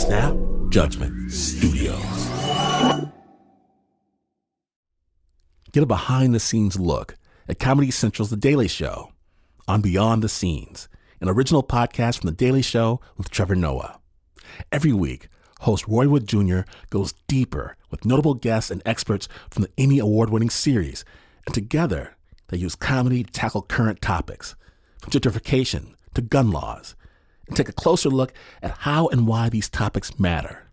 Snap Judgment Studios. Get a behind-the-scenes look at Comedy Central's The Daily Show on Beyond the Scenes, an original podcast from The Daily Show with Trevor Noah. Every week, host Roy Wood Jr. goes deeper with notable guests and experts from the Emmy Award-winning series, and together they use comedy to tackle current topics, from gentrification to gun laws, and take a closer look at how and why these topics matter.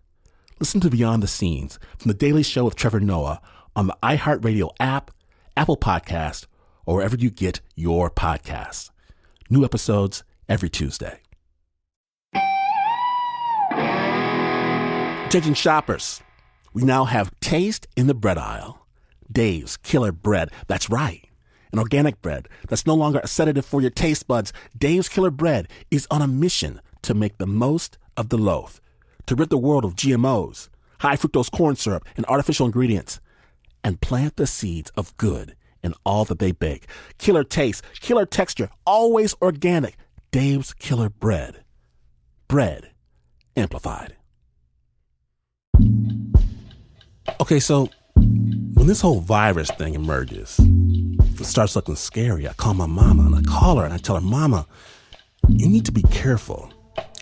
Listen to Beyond the Scenes from The Daily Show with Trevor Noah on the iHeartRadio app, Apple Podcast, or wherever you get your podcasts. New episodes every Tuesday. Attention shoppers, we now have taste in the bread aisle. Dave's Killer Bread, that's right. An organic bread that's no longer a sedative for your taste buds. Dave's Killer Bread is on a mission to make the most of the loaf, to rid the world of GMOs, high fructose corn syrup, and artificial ingredients, and plant the seeds of good in all that they bake. Killer taste, killer texture, always organic. Dave's Killer Bread. Bread amplified. Okay, so when this whole virus thing emerges, it starts looking scary. I call my mama and I call her and I tell her, Mama, you need to be careful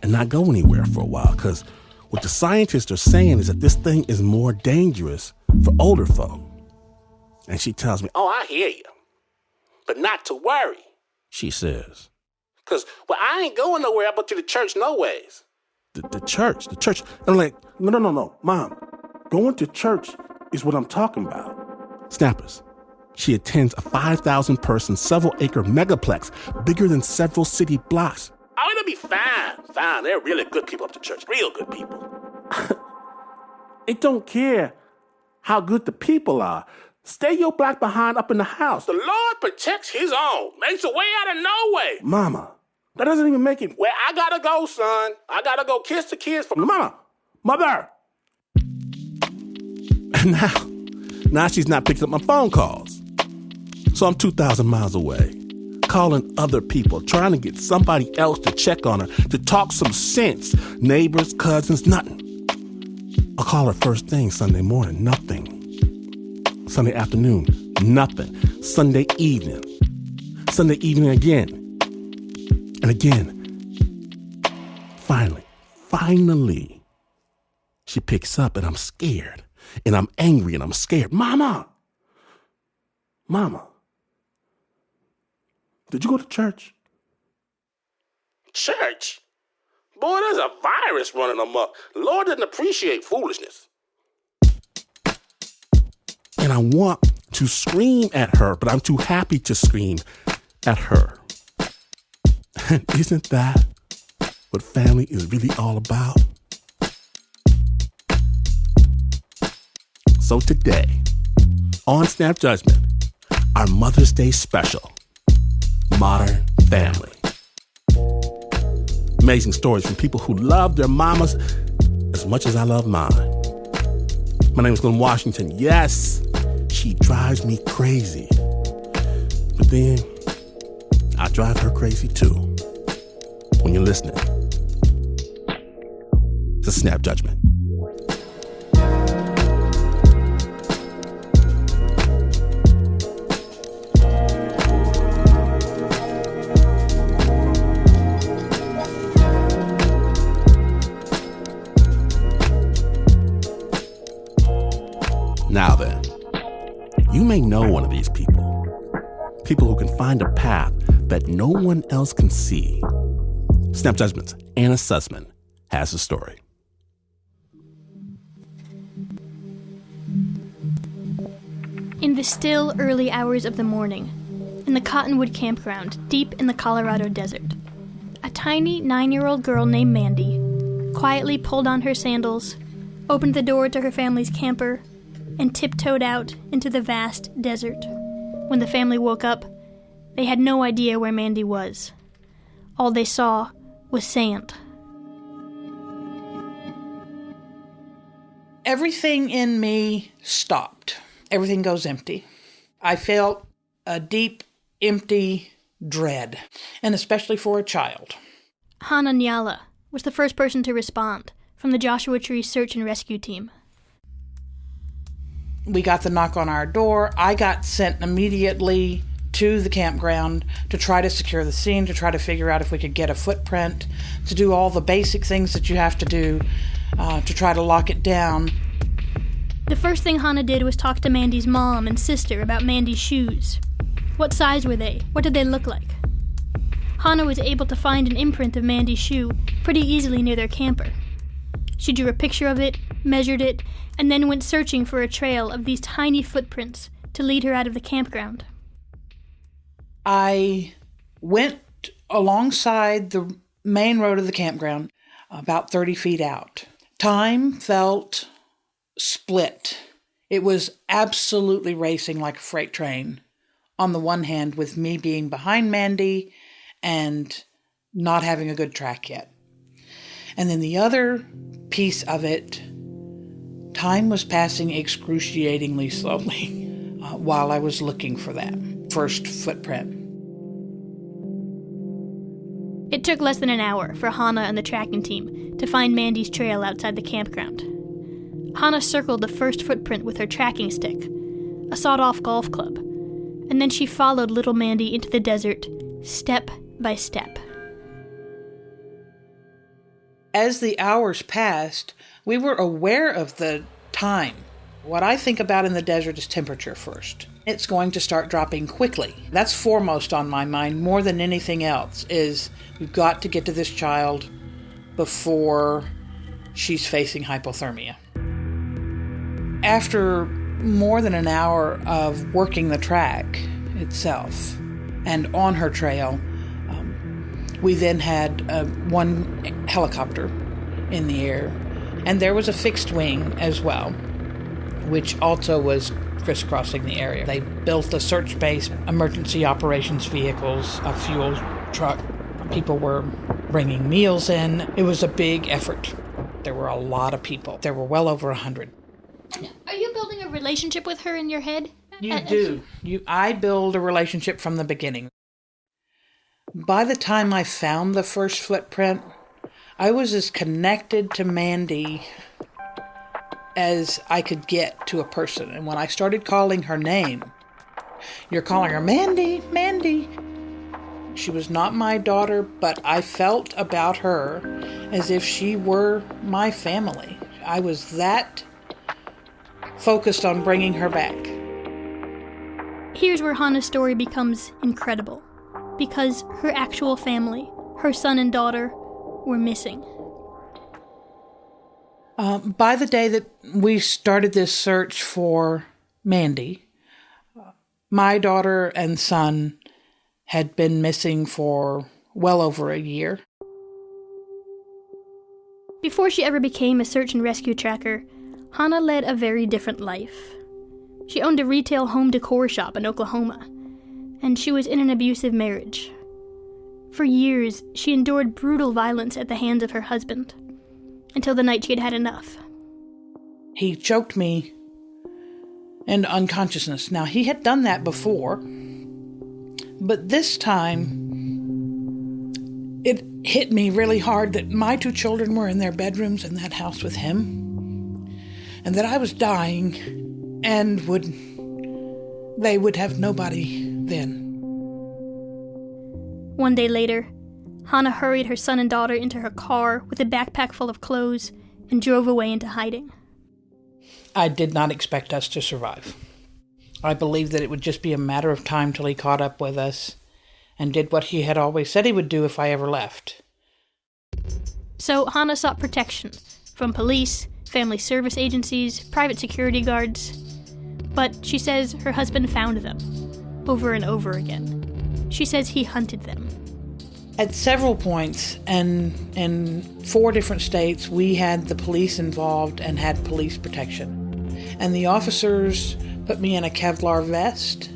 and not go anywhere for a while, because what the scientists are saying is that this thing is more dangerous for older folk. And she tells me, oh, I hear you, but not to worry, she says. Because, well, I ain't going nowhere but to the church no ways. The church. And I'm like, no, Mom, going to church is what I'm talking about. Snappers. She attends a 5,000-person, several-acre megaplex bigger than several city blocks. Oh, it'll be fine. They're really good people up to church, real good people. It don't care how good the people are. Stay your black behind up in the house. The Lord protects his own. Makes a way out of no way. Mama, that doesn't even make it. Well, I gotta go, son. I gotta go kiss the kids from Mother. And now she's not picking up my phone calls. So I'm 2,000 miles away, calling other people, trying to get somebody else to check on her, to talk some sense. Neighbors, cousins, nothing. I'll call her first thing Sunday morning, nothing. Sunday afternoon, nothing. Sunday evening again. And again. Finally, she picks up and I'm scared. And I'm angry and I'm scared. Mama, did you go to church? Church? Boy, there's a virus running amok. The Lord doesn't appreciate foolishness. And I want to scream at her, but I'm too happy to scream at her. And isn't that what family is really all about? So today, on Snap Judgment, our Mother's Day special, Modern Family. Amazing stories from people who love their mamas as much as I love mine. My name is Glenn Washington. Yes, she drives me crazy. But then, I drive her crazy too. When you're listening to Snap Judgment. Now then, you may know one of these people who can find a path that no one else can see. Snap Judgment's Anna Sussman has the story. In the still early hours of the morning, in the Cottonwood campground deep in the Colorado desert, a tiny 9-year-old girl named Mandy quietly pulled on her sandals, opened the door to her family's camper, and tiptoed out into the vast desert. When the family woke up, they had no idea where Mandy was. All they saw was sand. Everything in me stopped. Everything goes empty. I felt a deep, empty dread, and especially for a child. Hannah Nyala was the first person to respond from the Joshua Tree Search and Rescue Team. We got the knock on our door. I got sent immediately to the campground to try to secure the scene, to try to figure out if we could get a footprint, to do all the basic things that you have to do to try to lock it down. The first thing Hannah did was talk to Mandy's mom and sister about Mandy's shoes. What size were they? What did they look like? Hannah was able to find an imprint of Mandy's shoe pretty easily near their camper. She drew a picture of it, measured it, and then went searching for a trail of these tiny footprints to lead her out of the campground. I went alongside the main road of the campground, about 30 feet out. Time felt split. It was absolutely racing like a freight train. On the one hand, with me being behind Mandy and not having a good track yet. And then the other piece of it, time was passing excruciatingly slowly while I was looking for that first footprint. It took less than an hour for Hannah and the tracking team to find Mandy's trail outside the campground. Hannah circled the first footprint with her tracking stick, a sawed-off golf club, and then she followed little Mandy into the desert, step by step. As the hours passed, we were aware of the time. What I think about in the desert is temperature first. It's going to start dropping quickly. That's foremost on my mind more than anything else, is we've got to get to this child before she's facing hypothermia. After more than an hour of working the track itself and on her trail, we then had one helicopter in the air, and there was a fixed wing as well, which also was crisscrossing the area. They built a search base, emergency operations vehicles, a fuel truck. People were bringing meals in. It was a big effort. There were a lot of people. There were well over 100. Are you building a relationship with her in your head? You do. I build a relationship from the beginning. By the time I found the first footprint, I was as connected to Mandy as I could get to a person. And when I started calling her name, you're calling her Mandy, Mandy. She was not my daughter, but I felt about her as if she were my family. I was that focused on bringing her back. Here's where Hannah's story becomes incredible, because her actual family, her son and daughter, were missing. By the day that we started this search for Mandy, my daughter and son had been missing for well over a year. Before she ever became a search and rescue tracker, Hannah led a very different life. She owned a retail home decor shop in Oklahoma, and she was in an abusive marriage. For years, she endured brutal violence at the hands of her husband, until the night she had had enough. He choked me into unconsciousness. Now, he had done that before, but this time, it hit me really hard that my two children were in their bedrooms in that house with him, and that I was dying, and they would have nobody then. One day later, Hannah hurried her son and daughter into her car with a backpack full of clothes and drove away into hiding. I did not expect us to survive. I believed that it would just be a matter of time till he caught up with us and did what he had always said he would do if I ever left. So Hannah sought protection from police, family service agencies, private security guards. But she says her husband found them over and over again. She says he hunted them. At several points, and in 4 different states, we had the police involved and had police protection. And the officers put me in a Kevlar vest,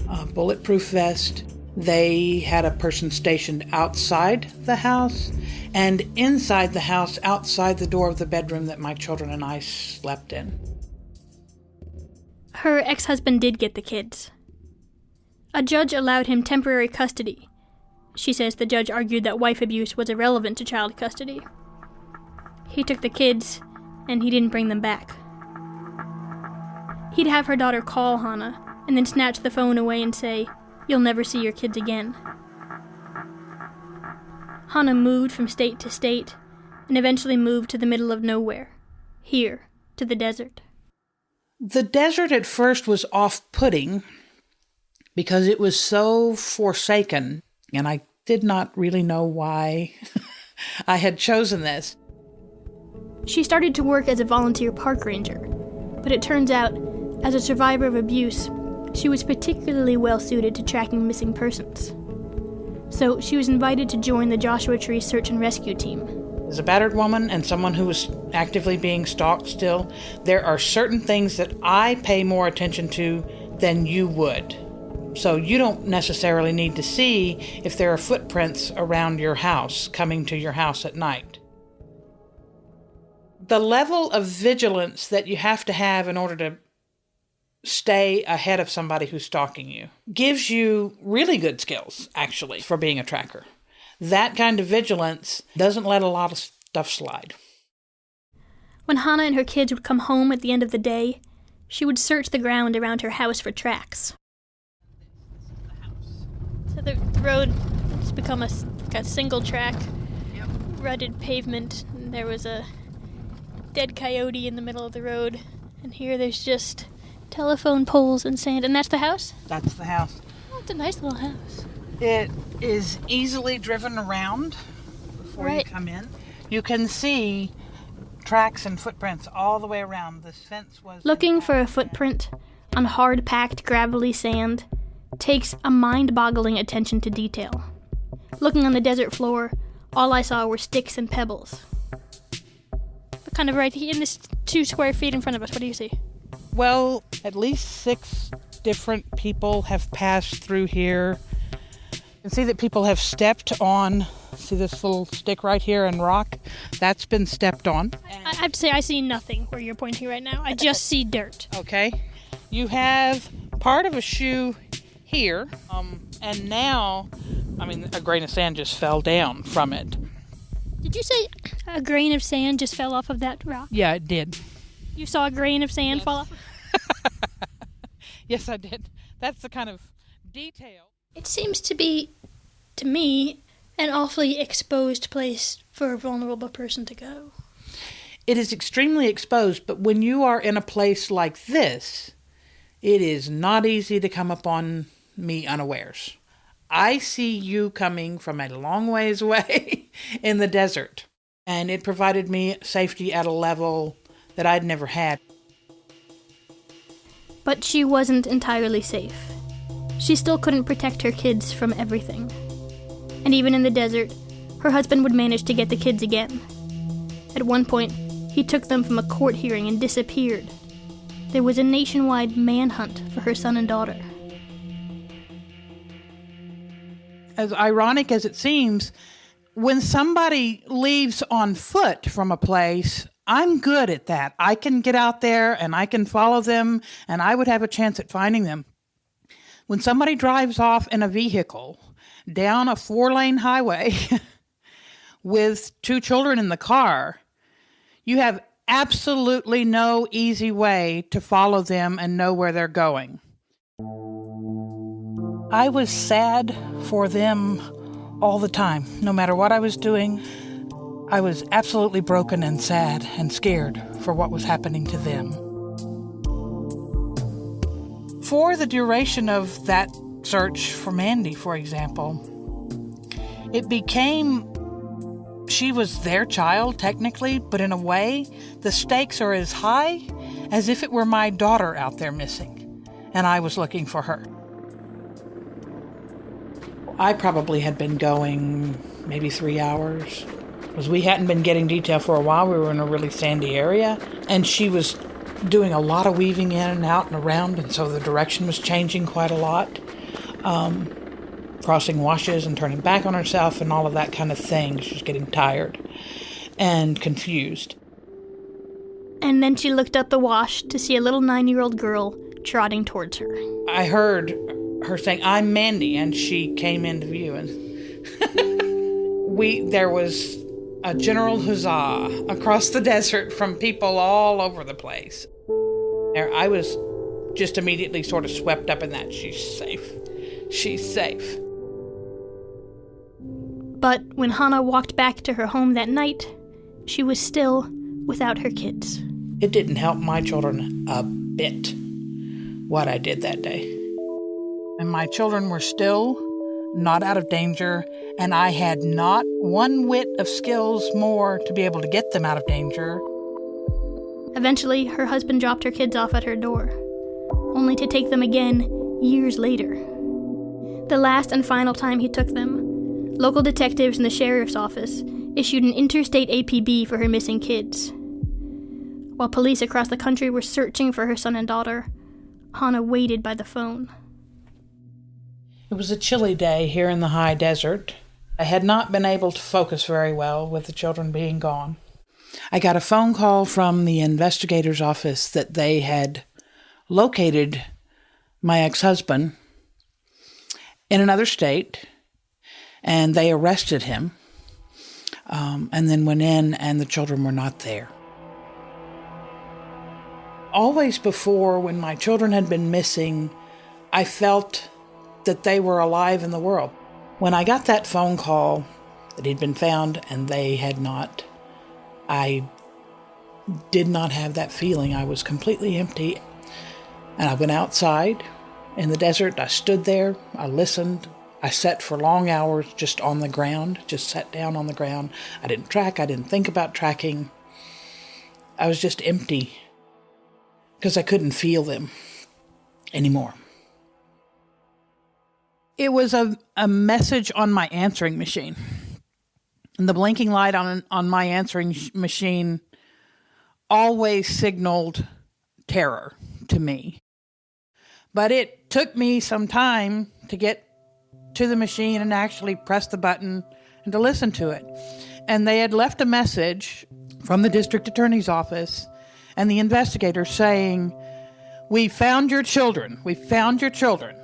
a bulletproof vest. They had a person stationed outside the house and inside the house, outside the door of the bedroom that my children and I slept in. Her ex-husband did get the kids. A judge allowed him temporary custody. She says the judge argued that wife abuse was irrelevant to child custody. He took the kids, and he didn't bring them back. He'd have her daughter call Hannah, and then snatch the phone away and say, "You'll never see your kids again." Hannah moved from state to state, and eventually moved to the middle of nowhere. Here, to the desert. The desert at first was off-putting because it was so forsaken, and I did not really know why I had chosen this. She started to work as a volunteer park ranger, but it turns out, as a survivor of abuse, she was particularly well suited to tracking missing persons. So she was invited to join the Joshua Tree search and rescue team. As a battered woman and someone who was actively being stalked still, there are certain things that I pay more attention to than you would. So you don't necessarily need to see if there are footprints around your house, coming to your house at night. The level of vigilance that you have to have in order to stay ahead of somebody who's stalking you gives you really good skills, actually, for being a tracker. That kind of vigilance doesn't let a lot of stuff slide. When Hannah and her kids would come home at the end of the day, she would search the ground around her house for tracks. So the road has become a single track, rutted pavement, and there was a dead coyote in the middle of the road, and here there's just telephone poles and sand. And that's the house? That's the house. Oh, it's a nice little house. It is easily driven around before you come in. You can see tracks and footprints all the way around. This fence was... Looking for a footprint on hard-packed, gravelly sand takes a mind-boggling attention to detail. Looking on the desert floor, all I saw were sticks and pebbles. But kind of right in this 2 square feet in front of us, what do you see? Well, at least 6 different people have passed through here. You can see that people have stepped on, see this little stick right here and rock? That's been stepped on. I have to say, I see nothing where you're pointing right now. I just see dirt. Okay. You have part of a shoe here, and now, a grain of sand just fell down from it. Did you say a grain of sand just fell off of that rock? Yeah, it did. You saw a grain of sand fall off? Yes, I did. That's the kind of detail. It seems to be, to me, an awfully exposed place for a vulnerable person to go. It is extremely exposed, but when you are in a place like this, it is not easy to come upon me unawares. I see you coming from a long ways away in the desert, and it provided me safety at a level that I'd never had. But she wasn't entirely safe. She still couldn't protect her kids from everything. And even in the desert, her husband would manage to get the kids again. At one point, he took them from a court hearing and disappeared. There was a nationwide manhunt for her son and daughter. As ironic as it seems, when somebody leaves on foot from a place, I'm good at that. I can get out there and I can follow them, and I would have a chance at finding them. When somebody drives off in a vehicle down a 4-lane highway with 2 children in the car, you have absolutely no easy way to follow them and know where they're going. I was sad for them all the time. No matter what I was doing, I was absolutely broken and sad and scared for what was happening to them. For the duration of that search for Mandy, for example, it became, she was their child technically, but in a way, the stakes are as high as if it were my daughter out there missing, and I was looking for her. I probably had been going maybe 3 hours, because we hadn't been getting detail for a while. We were in a really sandy area, and she was doing a lot of weaving in and out and around, and so the direction was changing quite a lot, crossing washes and turning back on herself and all of that kind of thing. She was getting tired and confused. And then she looked up the wash to see a little 9-year-old girl trotting towards her. I heard her saying, "I'm Mandy," and she came into view, and there was a general huzzah across the desert from people all over the place. I was just immediately sort of swept up in that. She's safe. She's safe. But when Hannah walked back to her home that night, she was still without her kids. It didn't help my children a bit what I did that day. And my children were still not out of danger, and I had not one whit of skills more to be able to get them out of danger. Eventually, her husband dropped her kids off at her door, only to take them again years later. The last and final time he took them, local detectives in the sheriff's office issued an interstate APB for her missing kids. While police across the country were searching for her son and daughter, Hannah waited by the phone. It was a chilly day here in the high desert. I had not been able to focus very well with the children being gone. I got a phone call from the investigator's office that they had located my ex-husband in another state, and they arrested him, and then went in, and the children were not there. Always before, when my children had been missing, I felt that they were alive in the world. When I got that phone call that he'd been found and they had not, I did not have that feeling. I was completely empty. And I went outside in the desert. I stood there. I listened. I sat for long hours just on the ground, just sat down on the ground. I didn't track. I didn't think about tracking. I was just empty because I couldn't feel them anymore. It was a message on my answering machine. And the blinking light on my answering machine always signaled terror to me. But it took me some time to get to the machine and actually press the button and to listen to it. And they had left a message from the district attorney's office and the investigator saying, "We found your children. We found your children.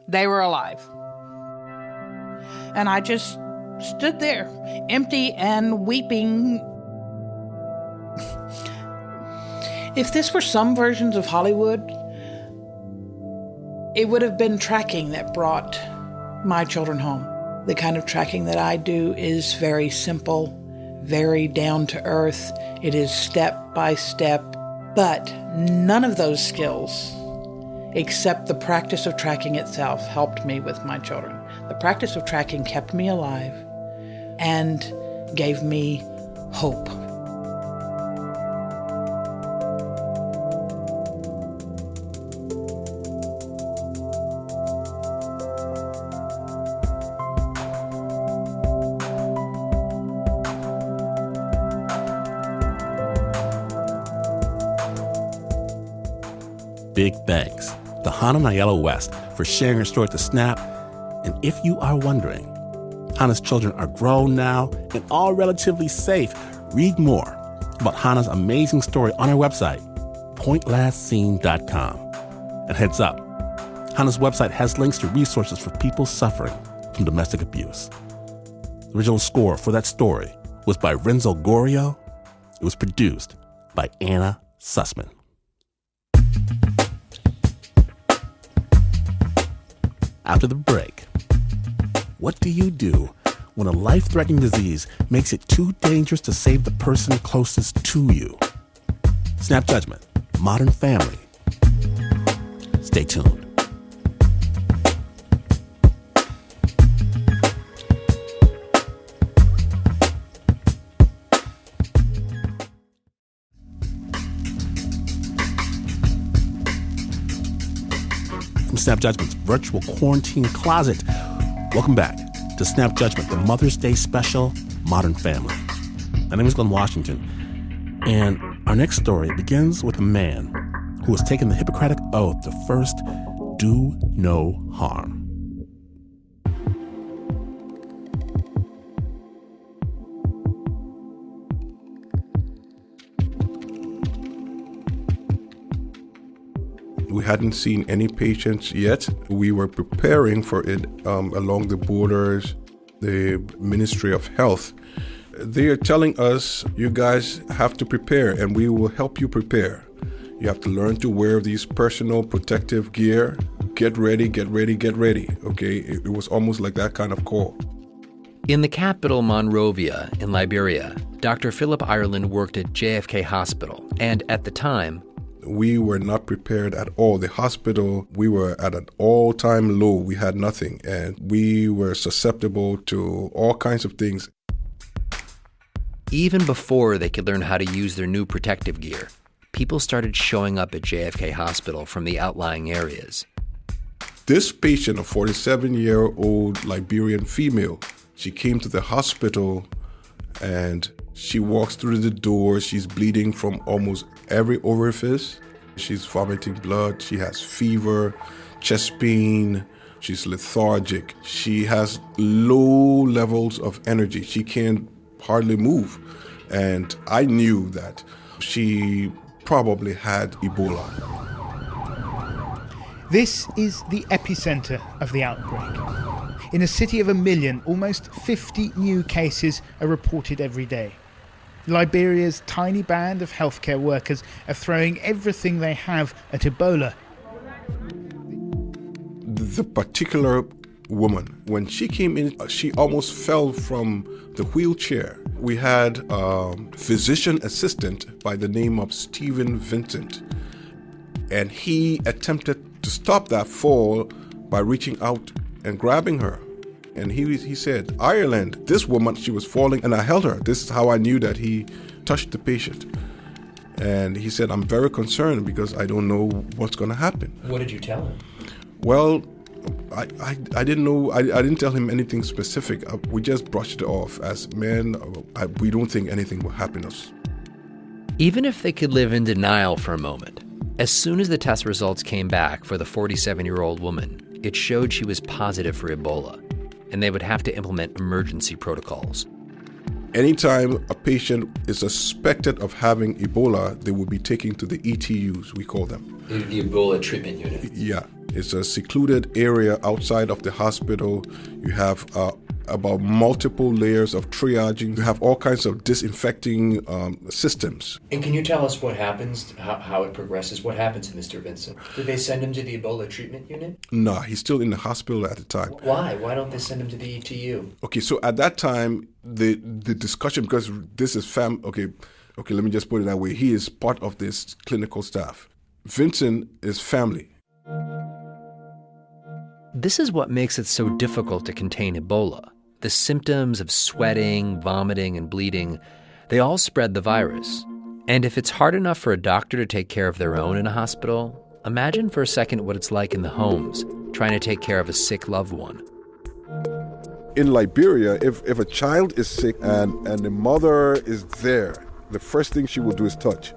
They were alive." And I just stood there, empty and weeping. If this were some versions of Hollywood, it would have been tracking that brought my children home. The kind of tracking that I do is very simple, very down to earth. It is step by step, but none of those skills, except the practice of tracking itself, helped me with my children. The practice of tracking kept me alive and gave me hope. Big thanks to Hannah Nayela West for sharing her story at the Snap. And if you are wondering, Hannah's children are grown now and all relatively safe. Read more about Hannah's amazing story on her website, pointlastSeen.com. And heads up, Hannah's website has links to resources for people suffering from domestic abuse. The original score for that story was by Renzo Gorio. It was produced by Anna Sussman. After the break, what do you do when a life-threatening disease makes it too dangerous to save the person closest to you? Snap Judgment, Modern Family. Stay tuned. From Snap Judgment's virtual quarantine closet, welcome back to Snap Judgment, the Mother's Day special, Modern Family. My name is Glenn Washington, and our next story begins with a man who has taken the Hippocratic Oath to first do no harm. We hadn't seen any patients yet. We were preparing for it along the borders. The Ministry of Health They are telling us, you guys have to prepare, and we will help you prepare. You have to learn to wear these personal protective gear. Get ready, get ready, get ready. Okay, it was almost like that kind of call. In the capital, Monrovia, in Liberia, Dr. Philip Ireland worked at JFK Hospital, and at the time, we were not prepared at all. The hospital, we were at an all-time low. We had nothing, and we were susceptible to all kinds of things. Even before they could learn how to use their new protective gear, people started showing up at JFK Hospital from the outlying areas. This patient, a 47-year-old Liberian female, she came to the hospital and she walks through the door. She's bleeding from almost every orifice. She's vomiting blood. She has fever, chest pain. She's lethargic. She has low levels of energy. She can't hardly move. And I knew that she probably had Ebola. This is the epicenter of the outbreak. In a city of 1 million, almost 50 new cases are reported every day. Liberia's tiny band of healthcare workers are throwing everything they have at Ebola. The particular woman, when she came in, she almost fell from the wheelchair. We had a physician assistant by the name of Stephen Vincent, and he attempted to stop that fall by reaching out and grabbing her. And he said, Ireland, this woman, she was falling, and I held her. This is how I knew that he touched the patient. And he said, I'm very concerned because I don't know what's going to happen. What did you tell him? Well, I didn't know. I didn't tell him anything specific. We just brushed it off as men. We don't think anything will happen to us. Even if they could live in denial for a moment, as soon as the test results came back for the 47-year-old woman, it showed she was positive for Ebola, and they would have to implement emergency protocols. Anytime a patient is suspected of having Ebola, they will be taken to the ETUs, we call them. The Ebola treatment unit. Yeah. It's a secluded area outside of the hospital. You have about multiple layers of triaging. You have all kinds of disinfecting systems. And can you tell us what happens, how it progresses? What happens to Mr. Vincent? Did they send him to the Ebola treatment unit? No, he's still in the hospital at the time. Why? Why don't they send him to the ETU? Okay, so at that time, the discussion, because this is okay, let me just put it that way. He is part of this clinical staff. Vincent is family. This is what makes it so difficult to contain Ebola. The symptoms of sweating, vomiting, and bleeding, they all spread the virus. And if it's hard enough for a doctor to take care of their own in a hospital, imagine for a second what it's like in the homes, trying to take care of a sick loved one. In Liberia, if a child is sick and the mother is there, the first thing she will do is touch.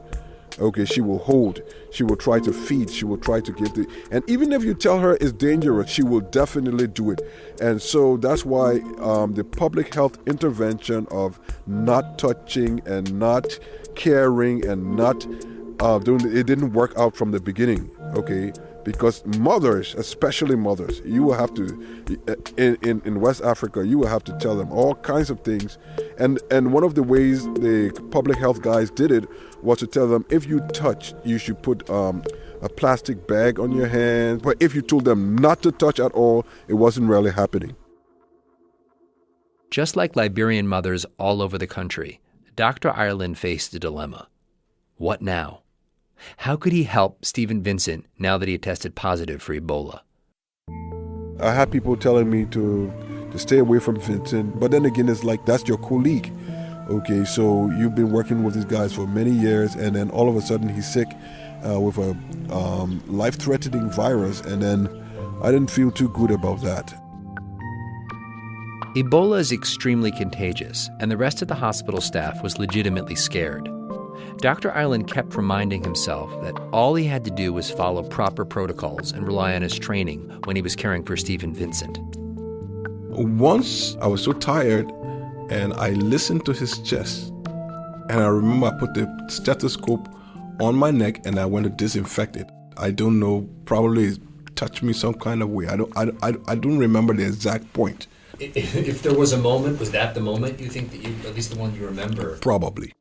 Okay, she will hold, she will try to feed, she will try to give and even if you tell her it's dangerous, she will definitely do it. And so that's why the public health intervention of not touching and not caring and not doing it didn't work out from the beginning, okay? Because mothers, especially mothers, you will have to, in West Africa, you will have to tell them all kinds of things. And one of the ways the public health guys did it was to tell them, if you touch, you should put a plastic bag on your hands. But if you told them not to touch at all, it wasn't really happening. Just like Liberian mothers all over the country, Dr. Ireland faced a dilemma. What now? How could he help Stephen Vincent now that he had tested positive for Ebola? I had people telling me to stay away from Vincent, but then again, it's like, that's your colleague. Okay, so you've been working with these guys for many years, and then all of a sudden he's sick with a life-threatening virus, and then I didn't feel too good about that. Ebola is extremely contagious, and the rest of the hospital staff was legitimately scared. Dr. Ireland kept reminding himself that all he had to do was follow proper protocols and rely on his training when he was caring for Stephen Vincent. Once I was so tired, and I listened to his chest, and I remember I put the stethoscope on my neck and I went to disinfect it. I don't know, probably it touched me some kind of way. I don't remember the exact point, If there was a moment, was that the moment you think that you, at least the one you remember? Probably.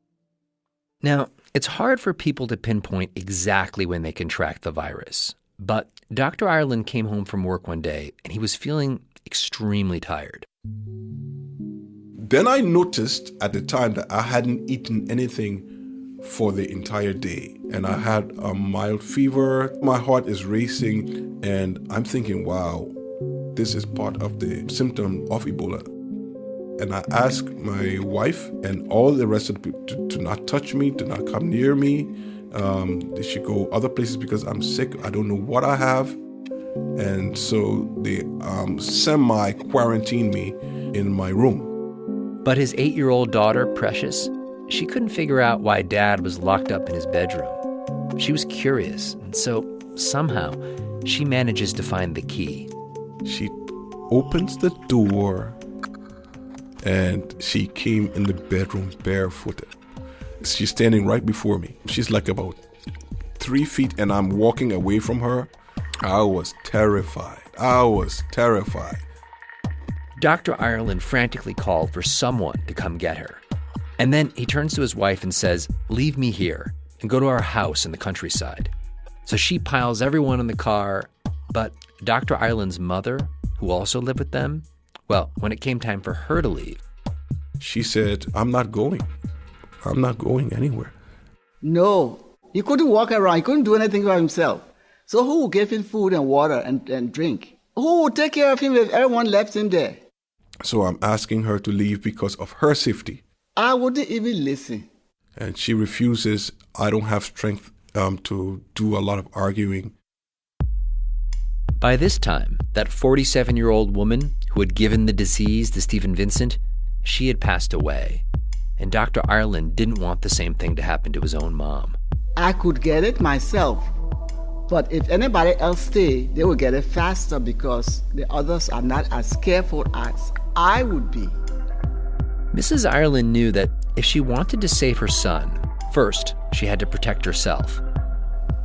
Now, it's hard for people to pinpoint exactly when they contract the virus, but Dr. Ireland came home from work one day and he was feeling extremely tired. Then I noticed at the time that I hadn't eaten anything for the entire day, and I had a mild fever. My heart is racing, and I'm thinking, wow, this is part of the symptom of Ebola. And I asked my wife and all the rest of the people to not touch me, to not come near me. They should go other places because I'm sick. I don't know what I have. And so they semi-quarantined me in my room. But his 8-year-old daughter, Precious, she couldn't figure out why Dad was locked up in his bedroom. She was curious, and so somehow she manages to find the key. She opens the door, and she came in the bedroom barefooted. She's standing right before me. She's like about 3 feet, and I'm walking away from her. I was terrified. Dr. Ireland frantically called for someone to come get her. And then he turns to his wife and says, "Leave me here and go to our house in the countryside." So she piles everyone in the car, but Dr. Ireland's mother, who also lived with them, well, when it came time for her to leave, she said, I'm not going anywhere. No, he couldn't walk around. He couldn't do anything by himself. So who would give him food and water and drink? Who would take care of him if everyone left him there? So I'm asking her to leave because of her safety. I wouldn't even listen. And she refuses. I don't have strength to do a lot of arguing. By this time, that 47-year-old woman who had given the disease to Stephen Vincent, she had passed away. And Dr. Ireland didn't want the same thing to happen to his own mom. I could get it myself. But if anybody else stay, they will get it faster because the others are not as careful as I would be. Mrs. Ireland knew that if she wanted to save her son, first, she had to protect herself.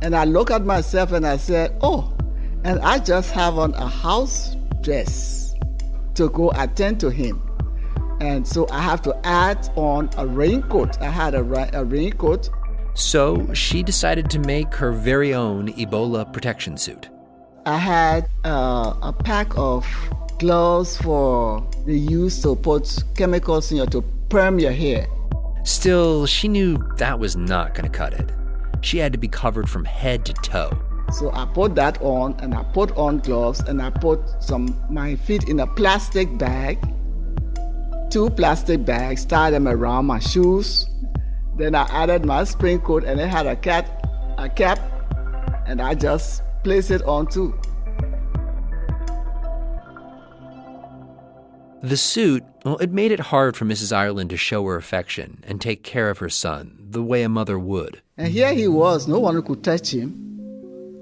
And I look at myself and I said, oh, and I just have on a house dress to go attend to him. And so I have to add on a raincoat. I had a raincoat. So she decided to make her very own Ebola protection suit. I had a pack of gloves for the use to put chemicals in to perm your hair. Still, she knew that was not going to cut it. She had to be covered from head to toe. So I put that on, and I put on gloves, and I put my feet in a plastic bag, 2 plastic bags, tied them around my shoes. Then I added my spring coat, and it had a cap, and I just placed it on too. The suit, well, it made it hard for Mrs. Ireland to show her affection and take care of her son the way a mother would. And here he was, no one could touch him,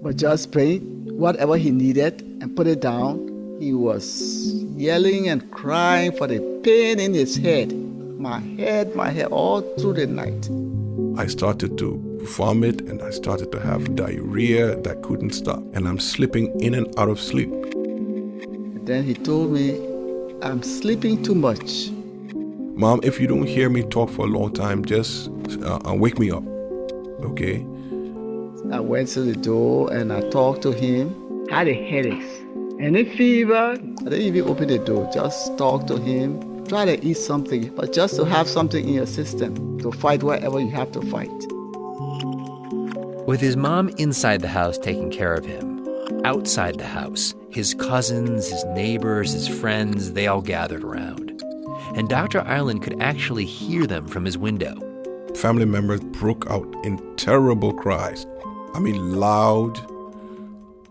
but just spraying whatever he needed and put it down. He was yelling and crying for the pain in his head. My head, all through the night. I started to vomit and I started to have diarrhea that couldn't stop. And I'm slipping in and out of sleep. Then he told me, I'm sleeping too much. Mom, if you don't hear me talk for a long time, just wake me up, okay? I went to the door and I talked to him. Had a headache and a fever. I didn't even open the door, just talk to him. Try to eat something, but just to have something in your system to fight whatever you have to fight. With his mom inside the house taking care of him, outside the house, his cousins, his neighbors, his friends, they all gathered around. And Dr. Ireland could actually hear them from his window. Family members broke out in terrible cries. I mean, loud,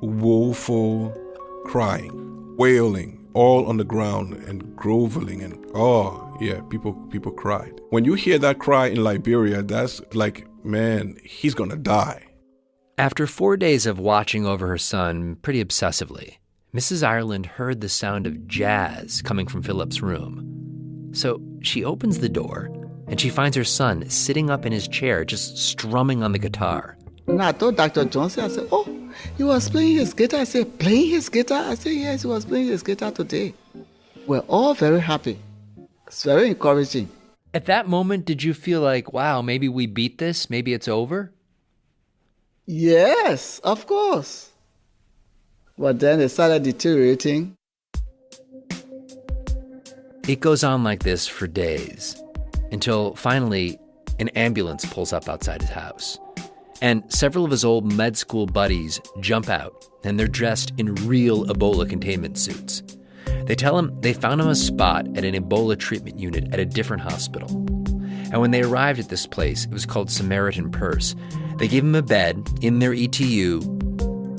woeful crying, wailing, all on the ground and groveling and people cried. When you hear that cry in Liberia, that's like, man, he's gonna die. After 4 days of watching over her son pretty obsessively, Mrs. Ireland heard the sound of jazz coming from Philip's room. So she opens the door and she finds her son sitting up in his chair just strumming on the guitar. And I told Dr. Johnson, I said, oh, he was playing his guitar. I said, playing his guitar? I said, yes, he was playing his guitar today. We're all very happy. It's very encouraging. At that moment, did you feel like, wow, maybe we beat this? Maybe it's over? Yes, of course. But then it started deteriorating. It goes on like this for days, until finally an ambulance pulls up outside his house. And several of his old med school buddies jump out, and they're dressed in real Ebola containment suits. They tell him they found him a spot at an Ebola treatment unit at a different hospital. And when they arrived at this place, it was called Samaritan Purse. They gave him a bed in their ETU,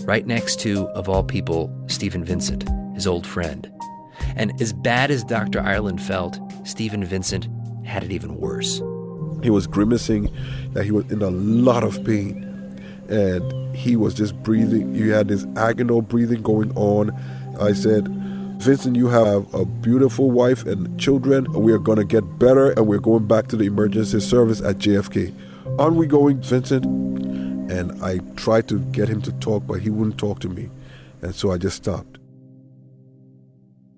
right next to, of all people, Stephen Vincent, his old friend. And as bad as Dr. Ireland felt, Stephen Vincent had it even worse. He was grimacing, that he was in a lot of pain. And he was just breathing. He had this agonal breathing going on. I said, Vincent, you have a beautiful wife and children. We are going to get better, and we're going back to the emergency service at JFK. Aren't we going, Vincent? And I tried to get him to talk, but he wouldn't talk to me. And so I just stopped.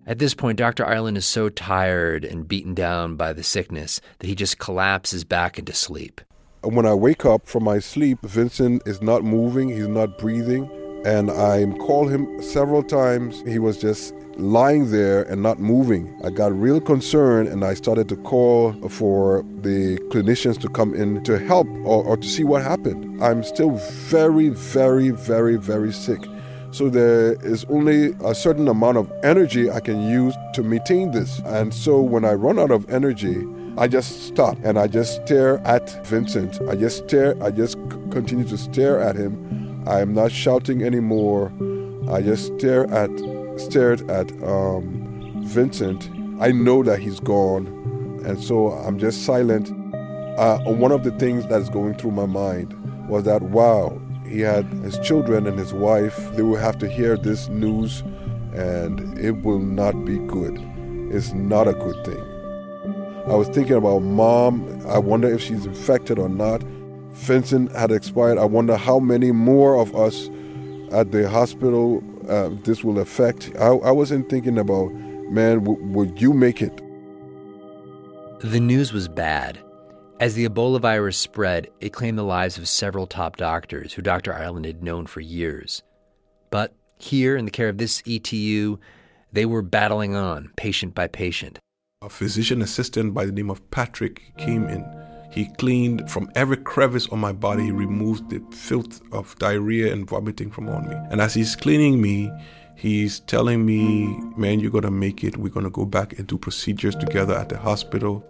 At this point, Dr. Ireland is so tired and beaten down by the sickness that he just collapses back into sleep. When I wake up from my sleep, Vincent is not moving, he's not breathing, and I called him several times. He was just lying there and not moving. I got real concerned, and I started to call for the clinicians to come in to help or to see what happened. I'm still very, very, very, very sick. So there is only a certain amount of energy I can use to maintain this. And so when I run out of energy, I just stop and I just stare at Vincent. I just continue to stare at him. I am not shouting anymore. I just stared at Vincent. I know that he's gone. And so I'm just silent. One of the things that's going through my mind was that, wow, he had his children and his wife. They will have to hear this news, and it will not be good. It's not a good thing. I was thinking about Mom. I wonder if she's infected or not. Vincent had expired. I wonder how many more of us at the hospital this will affect. I wasn't thinking about, man, would you make it? The news was bad. As the Ebola virus spread, it claimed the lives of several top doctors who Dr. Ireland had known for years. But here, in the care of this ETU, they were battling on, patient by patient. A physician assistant by the name of Patrick came in. He cleaned from every crevice on my body. He removed the filth of diarrhea and vomiting from on me. And as he's cleaning me, he's telling me, man, you're going to make it. We're going to go back and do procedures together at the hospital.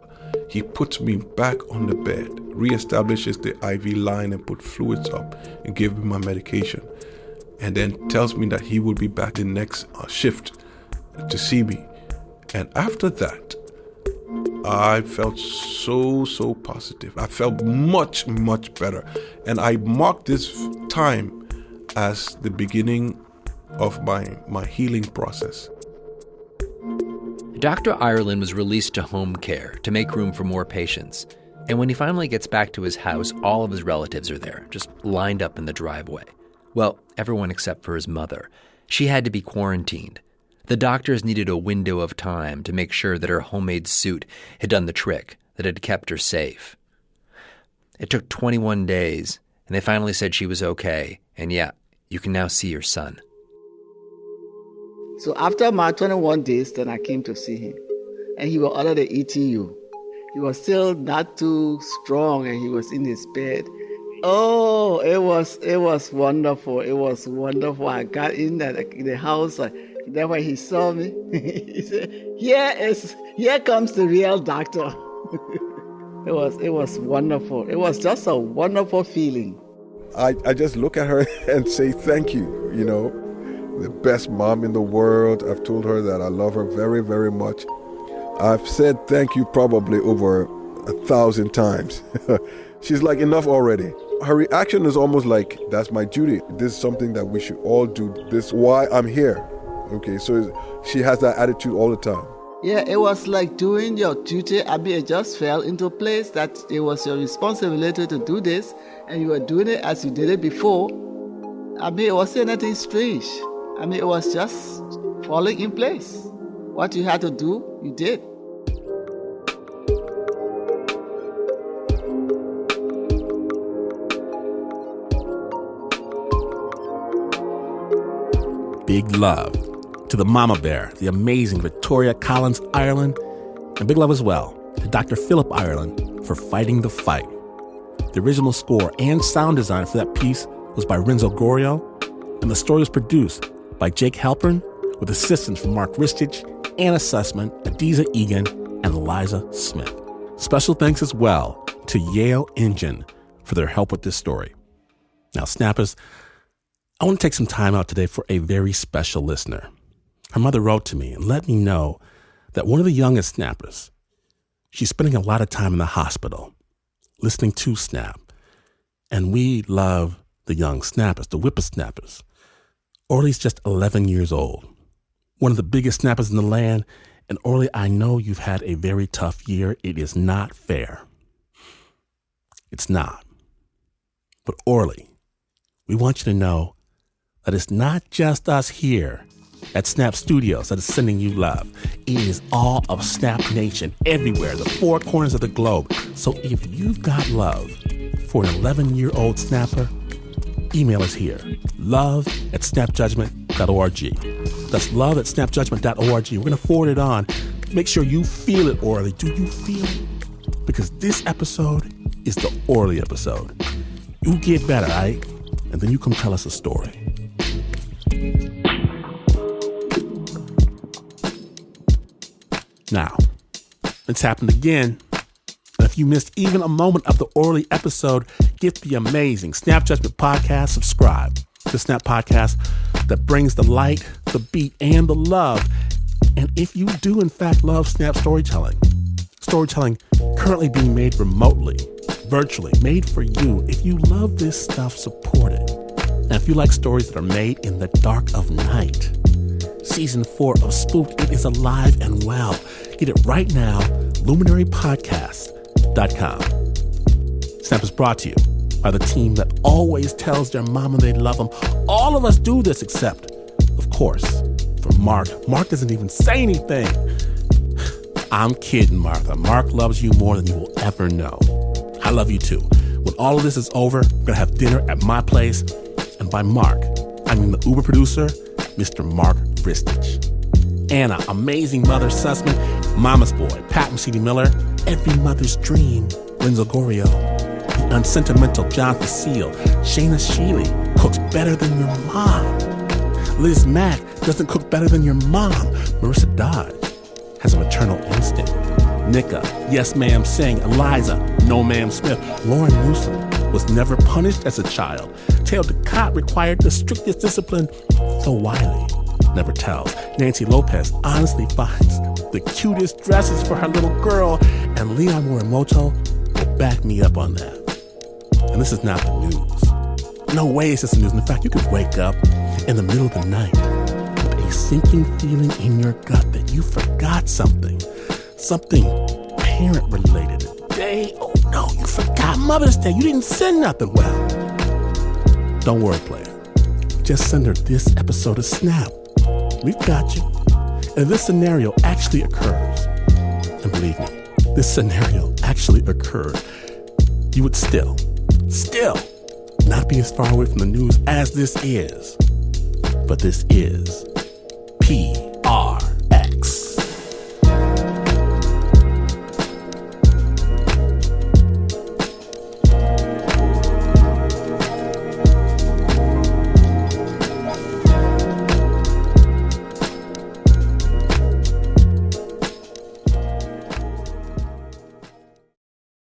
He puts me back on the bed, reestablishes the IV line and put fluids up and give me my medication. And then tells me that he will be back the next shift to see me. And after that, I felt so positive. I felt much, much better. And I marked this time as the beginning of my healing process. Dr. Ireland was released to home care to make room for more patients. And when he finally gets back to his house, all of his relatives are there, just lined up in the driveway. Well, everyone except for his mother. She had to be quarantined. The doctors needed a window of time to make sure that her homemade suit had done the trick, that had kept her safe. It took 21 days, and they finally said she was okay, and yeah, you can now see your son. So after my 21 days, then I came to see him. And he was under the ETU. He was still not too strong, and he was in his bed. Oh, it was wonderful. It was wonderful. I got in the house. Then when he saw me, he said, here comes the real doctor. It was wonderful. It was just a wonderful feeling. I just look at her and say thank you, the best mom in the world. I've told her that I love her very, very much. I've said thank you probably over 1,000 times. She's like, enough already. Her reaction is almost like, that's my duty. This is something that we should all do. This is why I'm here. Okay, so she has that attitude all the time. Yeah, it was like doing your duty. I mean, it just fell into place that it was your responsibility to do this, and you were doing it as you did it before. I mean, it wasn't anything strange. I mean, it was just falling in place. What you had to do, you did. Big love to the mama bear, the amazing Victoria Collins Ireland, and big love as well to Dr. Philip Ireland for fighting the fight. The original score and sound design for that piece was by Renzo Gorio, and the story was produced by Jake Halpern with assistance from Mark Ristich, Anna Sussman, Adiza Egan, and Eliza Smith. Special thanks as well to Yale Engine for their help with this story. Now, Snappers, I want to take some time out today for a very special listener. Her mother wrote to me and let me know that one of the youngest Snappers, she's spending a lot of time in the hospital listening to Snap. And we love the young Snappers, the whippersnappers. Orly's just 11 years old, one of the biggest Snappers in the land. And Orly, I know you've had a very tough year. It is not fair. It's not. But Orly, we want you to know that it's not just us here at Snap Studios that is sending you love. It is all of Snap Nation everywhere, the four corners of the globe. So if you've got love for an 11-year-old Snapper, email us here, love@snapjudgment.org. That's love@snapjudgment.org. We're going to forward it on. Make sure you feel it, Orly. Do you feel it? Because this episode is the Orly episode. You get better, right? And then you come tell us a story. Now, it's happened again. And if you missed even a moment of the Orly episode, get the amazing Snap Judgment Podcast. Subscribe to Snap Podcast that brings the light, the beat, and the love. And if you do, in fact, love Snap storytelling currently being made remotely, virtually, made for you. If you love this stuff, support it. And if you like stories that are made in the dark of night, Season 4 of Spooked, it is alive and well. Get it right now, luminarypodcast.com. Snap is brought to you by the team that always tells their mama they love them. All of us do this except, of course, for Mark. Mark doesn't even say anything. I'm kidding, Martha. Mark loves you more than you will ever know. I love you too. When all of this is over, we're going to have dinner at my place. And by Mark, I mean the Uber producer, Mr. Mark Ristich. Anna, amazing mother Sussman, Mama's Boy, Pat Mesiti-Miller, Every Mother's Dream, Renzo Gorio, the unsentimental John Facile, Shayna Shealy cooks better than your mom. Liz Mack doesn't cook better than your mom. Marissa Dodge has a maternal instinct. Nika, Yes Ma'am Sing, Eliza, No Ma'am Smith, Lauren Newsom was never punished as a child. Tail Ducott required the strictest discipline, so Wiley never tells. Nancy Lopez honestly finds the cutest dresses for her little girl, and Leon Morimoto will back me up on that. And this is not the news. No way is this the news. In fact, you could wake up in the middle of the night with a sinking feeling in your gut that you forgot something parent-related. Day, oh no, you forgot Mother's Day. You didn't send nothing. Well, don't worry, player. Just send her this episode of Snap. We've got you. And if this scenario actually occurs, and believe me, this scenario actually occurred, you would still not be as far away from the news as this is. But this is P